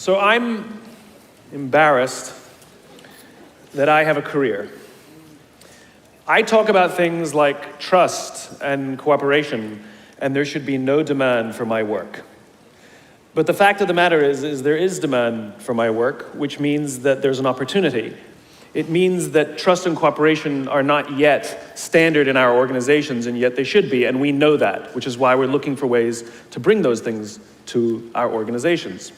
So I'm embarrassed that I have a career. I talk about things like trust and cooperation, and there should be no demand for my work. But the fact of the matter is there is demand for my work, which means that there's an opportunity. It means that trust and cooperation are not yet standard in our organizations, and yet they should be, and we know that, which is why we're looking for ways to bring those things to our organizations.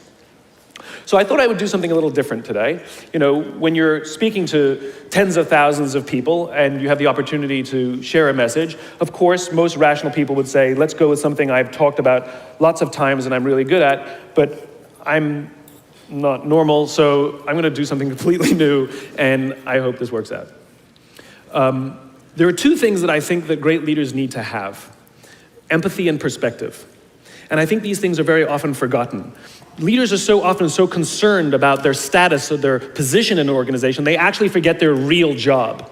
So I thought I would do something a little different today. You know, when you're speaking to tens of thousands of people and you have the opportunity to share a message, of course, most rational people would say, let's go with something I've talked about lots of times and I'm really good at, but I'm not normal, so I'm going to do something completely new, and I hope this works out. There are two things that I think that great leaders need to have: empathy and perspective. And I think these things are very often forgotten. Leaders are so often so concerned about their status or their position in an organization, they actually forget their real job.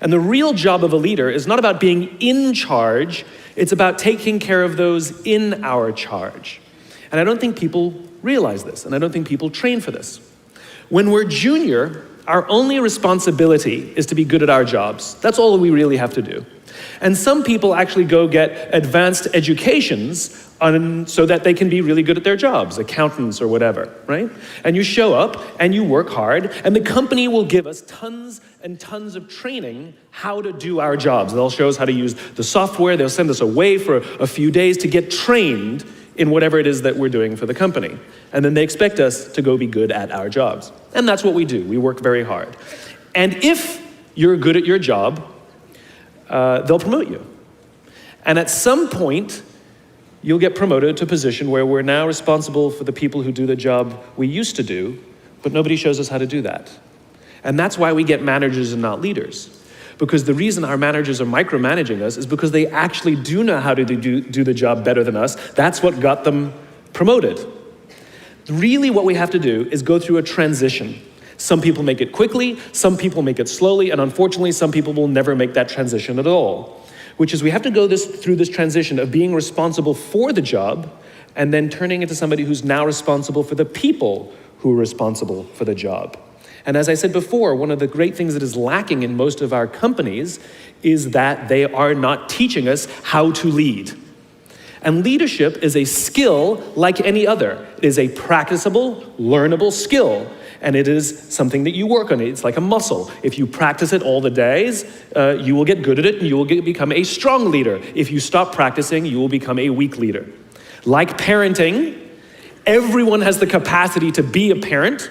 And the real job of a leader is not about being in charge, it's about taking care of those in our charge. And I don't think people realize this, and I don't think people train for this. When we're junior, our only responsibility is to be good at our jobs. That's all we really have to do. And some people actually go get advanced educations so that they can be really good at their jobs, accountants or whatever, right? And you show up and you work hard, and the company will give us tons and tons of training how to do our jobs. They'll show us how to use the software, they'll send us away for a few days to get trained in whatever it is that we're doing for the company. And then they expect us to go be good at our jobs. And that's what we do. We work very hard. And if you're good at your job, they'll promote you. And at some point, you'll get promoted to a position where we're now responsible for the people who do the job we used to do, but nobody shows us how to do that. And that's why we get managers and not leaders. Because the reason our managers are micromanaging us is because they actually do know how to do the job better than us. That's what got them promoted. Really what we have to do is go through a transition. Some people make it quickly, some people make it slowly, and unfortunately some people will never make that transition at all. Which is we have to go through this transition of being responsible for the job and then turning into somebody who's now responsible for the people who are responsible for the job. And as I said before, one of the great things that is lacking in most of our companies is that they are not teaching us how to lead. And leadership is a skill like any other. It is a practicable, learnable skill. And it is something that you work on. It's like a muscle. If you practice it all the days, you will get good at it and you will become a strong leader. If you stop practicing, you will become a weak leader. Like parenting, everyone has the capacity to be a parent.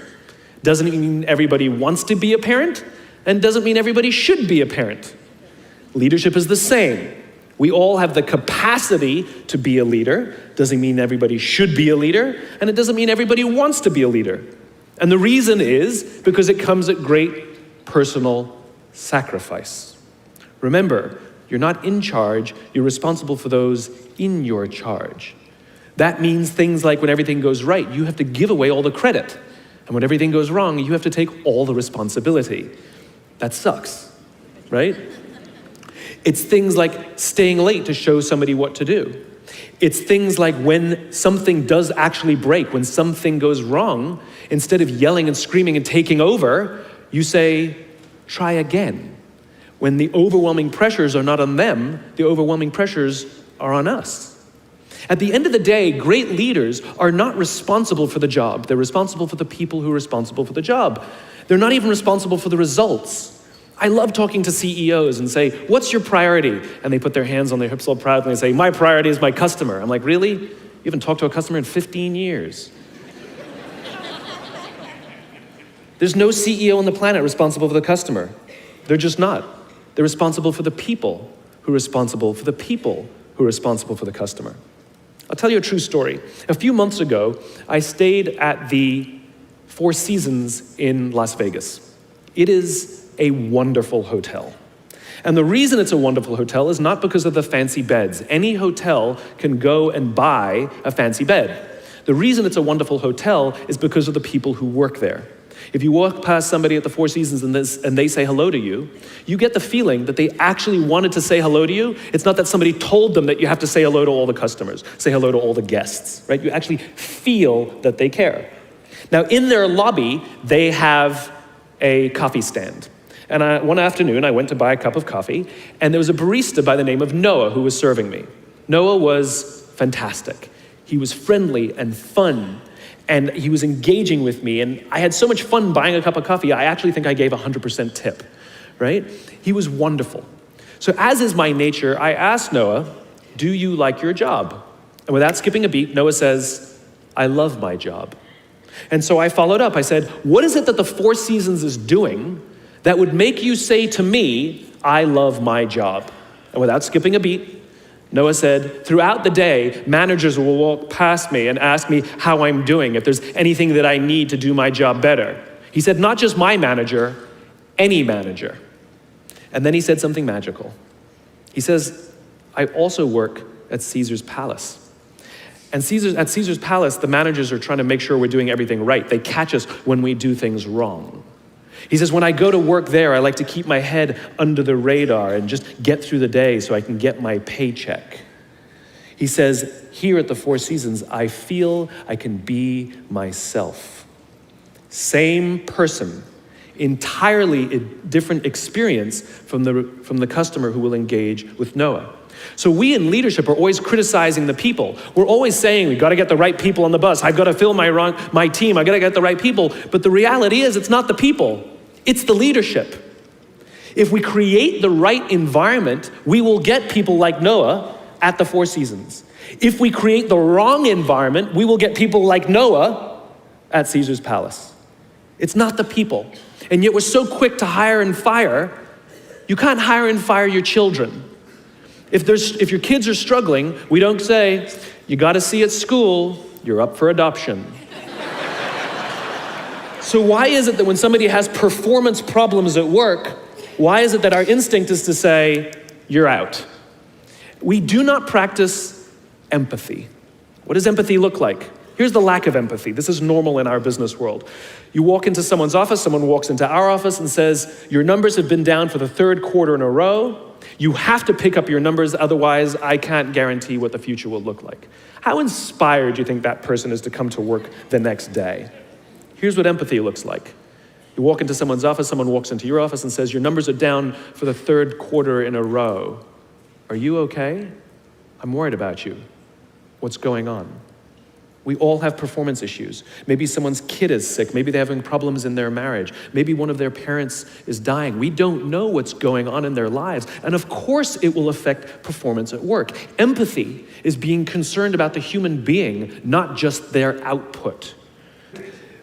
Doesn't mean everybody wants to be a parent, and doesn't mean everybody should be a parent. Leadership is the same. We all have the capacity to be a leader. Doesn't mean everybody should be a leader, and it doesn't mean everybody wants to be a leader. And the reason is because it comes at great personal sacrifice. Remember, you're not in charge, you're responsible for those in your charge. That means things like when everything goes right, you have to give away all the credit. And when everything goes wrong, you have to take all the responsibility. That sucks, right? It's things like staying late to show somebody what to do. It's things like when something does actually break, when something goes wrong, instead of yelling and screaming and taking over, you say, try again. When the overwhelming pressures are not on them, the overwhelming pressures are on us. At the end of the day, great leaders are not responsible for the job. They're responsible for the people who are responsible for the job. They're not even responsible for the results. I love talking to CEOs and say, what's your priority? And they put their hands on their hips all proudly and say, my priority is my customer. I'm like, really? You haven't talked to a customer in 15 years. There's no CEO on the planet responsible for the customer. They're just not. They're responsible for the people who are responsible for the people who are responsible for the customer. I'll tell you a true story. A few months ago, I stayed at the Four Seasons in Las Vegas. It is a wonderful hotel. And the reason it's a wonderful hotel is not because of the fancy beds. Any hotel can go and buy a fancy bed. The reason it's a wonderful hotel is because of the people who work there. If you walk past somebody at the Four Seasons and they say hello to you, you get the feeling that they actually wanted to say hello to you. It's not that somebody told them that you have to say hello to all the customers, say hello to all the guests, right? You actually feel that they care. Now, in their lobby, they have a coffee stand. And one afternoon, I went to buy a cup of coffee, and there was a barista by the name of Noah who was serving me. Noah was fantastic. He was friendly and fun, and he was engaging with me, and I had so much fun buying a cup of coffee, I actually think I gave 100% tip, right? He was wonderful. So as is my nature, I asked Noah, do you like your job? And without skipping a beat, Noah says, I love my job. And so I followed up. I said, what is it that the Four Seasons is doing that would make you say to me, I love my job? And without skipping a beat, Noah said, throughout the day, managers will walk past me and ask me how I'm doing, if there's anything that I need to do my job better. He said, not just my manager, any manager. And then he said something magical. He says, I also work at Caesar's palace. And at Caesar's palace, the managers are trying to make sure we're doing everything right. They catch us when we do things wrong. He says, when I go to work there, I like to keep my head under the radar and just get through the day so I can get my paycheck. He says, here at the Four Seasons, I feel I can be myself. Same person, entirely different experience from the customer who will engage with Noah. So we in leadership are always criticizing the people. We're always saying, we gotta get the right people on the bus. I've gotta fill my team. I gotta get the right people. But the reality is, it's not the people, it's the leadership. If we create the right environment, we will get people like Noah at the Four Seasons. If we create the wrong environment, we will get people like Noah at Caesar's palace. It's not the people. And yet we're so quick to hire and fire. You can't hire and fire your children. If your kids are struggling, we don't say, you gotta see at school, you're up for adoption. So why is it that when somebody has performance problems at work, why is it that our instinct is to say, you're out? We do not practice empathy. What does empathy look like? Here's the lack of empathy. This is normal in our business world. You walk into someone's office, someone walks into our office and says, your numbers have been down for the third quarter in a row. You have to pick up your numbers, otherwise I can't guarantee what the future will look like. How inspired do you think that person is to come to work the next day? Here's what empathy looks like. You walk into someone's office, someone walks into your office and says, your numbers are down for the third quarter in a row. Are you okay? I'm worried about you. What's going on? We all have performance issues. Maybe someone's kid is sick. Maybe they're having problems in their marriage. Maybe one of their parents is dying. We don't know what's going on in their lives. And of course it will affect performance at work. Empathy is being concerned about the human being, not just their output.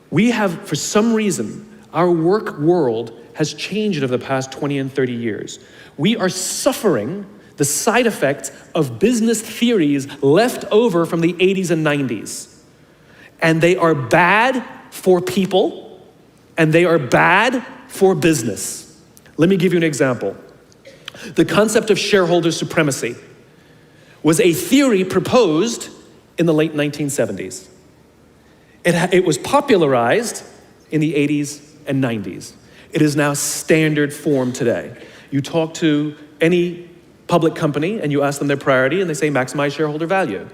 We have, for some reason, our work world has changed over the past 20 and 30 years. We are suffering the side effects of business theories left over from the 80s and 90s. And they are bad for people, and they are bad for business. Let me give you an example. The concept of shareholder supremacy was a theory proposed in the late 1970s. It was popularized in the 80s and 90s. It is now standard form today. You talk to any public company and you ask them their priority and they say maximize shareholder value.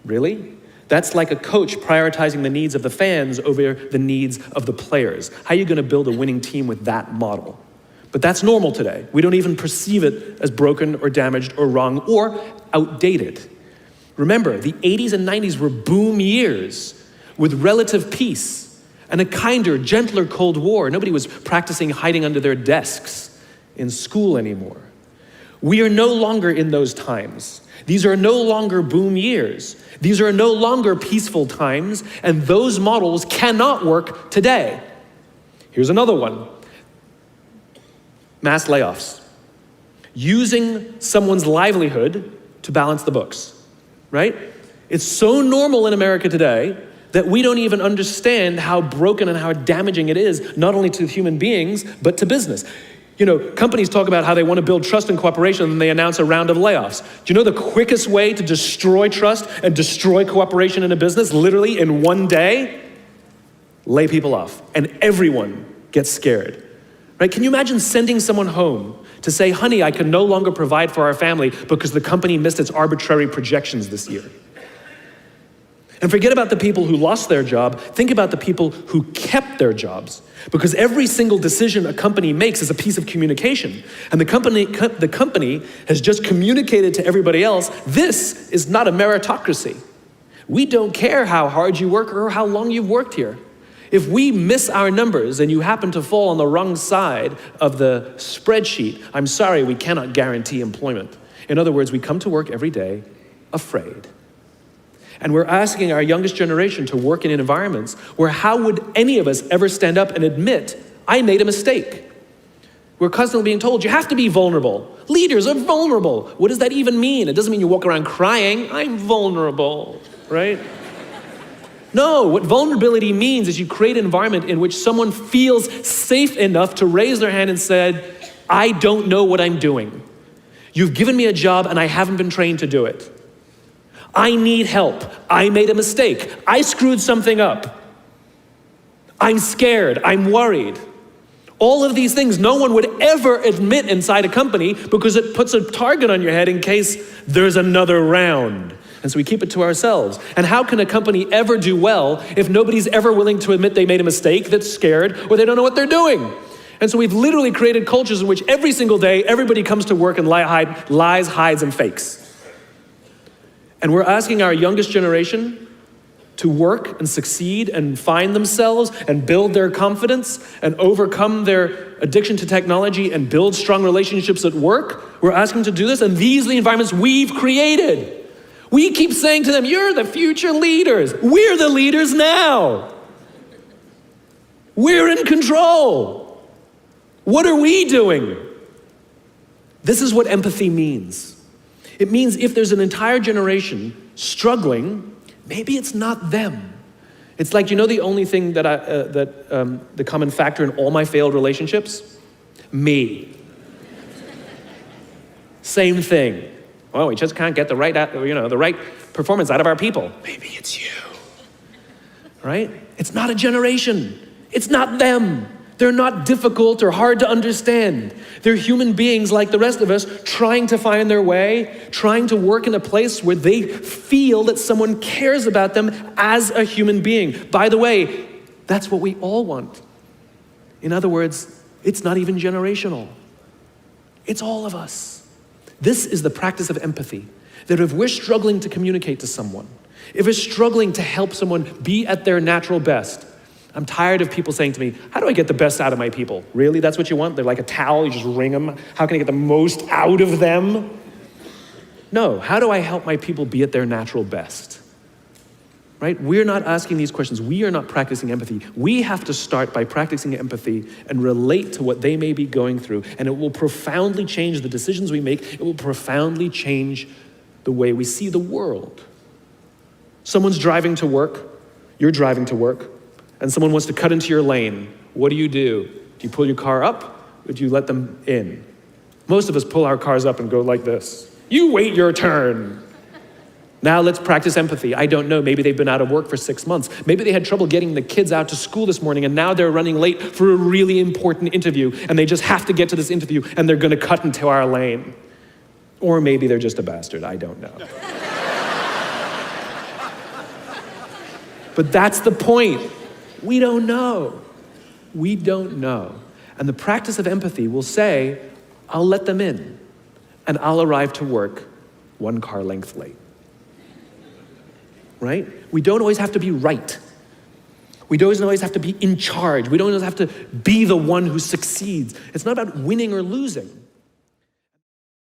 Really? That's like a coach prioritizing the needs of the fans over the needs of the players. How are you going to build a winning team with that model? But that's normal today. We don't even perceive it as broken or damaged or wrong or outdated. Remember, the 80s and 90s were boom years with relative peace and a kinder, gentler Cold War. Nobody was practicing hiding under their desks in school anymore. We are no longer in those times. These are no longer boom years. These are no longer peaceful times, and those models cannot work today. Here's another one. Mass layoffs. Using someone's livelihood to balance the books, right? It's so normal in America today that we don't even understand how broken and how damaging it is, not only to human beings, but to business. You know, companies talk about how they want to build trust and cooperation, and they announce a round of layoffs. Do you know the quickest way to destroy trust and destroy cooperation in a business, literally in one day? Lay people off, and everyone gets scared. Right? Can you imagine sending someone home to say, honey, I can no longer provide for our family because the company missed its arbitrary projections this year? And forget about the people who lost their job. Think about the people who kept their jobs. Because every single decision a company makes is a piece of communication. And the company has just communicated to everybody else, this is not a meritocracy. We don't care how hard you work or how long you've worked here. If we miss our numbers and you happen to fall on the wrong side of the spreadsheet, I'm sorry, we cannot guarantee employment. In other words, we come to work every day afraid. And we're asking our youngest generation to work in environments where how would any of us ever stand up and admit, I made a mistake? We're constantly being told, you have to be vulnerable. Leaders are vulnerable. What does that even mean? It doesn't mean you walk around crying, I'm vulnerable, right? No, what vulnerability means is you create an environment in which someone feels safe enough to raise their hand and said, I don't know what I'm doing. You've given me a job and I haven't been trained to do it. I need help. I made a mistake. I screwed something up. I'm scared. I'm worried. All of these things no one would ever admit inside a company because it puts a target on your head in case there's another round. And so we keep it to ourselves. And how can a company ever do well if nobody's ever willing to admit they made a mistake, that's scared, or they don't know what they're doing? And so we've literally created cultures in which every single day everybody comes to work and lies, hides, and fakes. And we're asking our youngest generation to work and succeed and find themselves and build their confidence and overcome their addiction to technology and build strong relationships at work. We're asking them to do this, and these are the environments we've created. We keep saying to them, you're the future leaders. We're the leaders now. We're in control. What are we doing? This is what empathy means. It means if there's an entire generation struggling, maybe it's not them. It's like, you know the only thing the common factor in all my failed relationships? Me. Same thing. Oh, we just can't get the right performance out of our people. Maybe it's you, right? It's not a generation. It's not them. They're not difficult or hard to understand. They're human beings like the rest of us, trying to find their way, trying to work in a place where they feel that someone cares about them as a human being. By the way, that's what we all want. In other words, it's not even generational. It's all of us. This is the practice of empathy, that if we're struggling to communicate to someone, if we're struggling to help someone be at their natural best, I'm tired of people saying to me, how do I get the best out of my people? Really, that's what you want? They're like a towel, you just wring them. How can I get the most out of them? No, how do I help my people be at their natural best? Right? We're not asking these questions. We are not practicing empathy. We have to start by practicing empathy and relate to what they may be going through. And it will profoundly change the decisions we make. It will profoundly change the way we see the world. Someone's driving to work. You're driving to work. And someone wants to cut into your lane. What do? Do you pull your car up or do you let them in? Most of us pull our cars up and go like this. You wait your turn. Now let's practice empathy. I don't know, maybe they've been out of work for 6 months. Maybe they had trouble getting the kids out to school this morning and now they're running late for a really important interview and they just have to get to this interview and they're gonna cut into our lane. Or maybe they're just a bastard, I don't know. But that's the point. We don't know. We don't know. And the practice of empathy will say, I'll let them in and I'll arrive to work 1 car length late. Right? We don't always have to be right. We don't always have to be in charge. We don't always have to be the one who succeeds. It's not about winning or losing.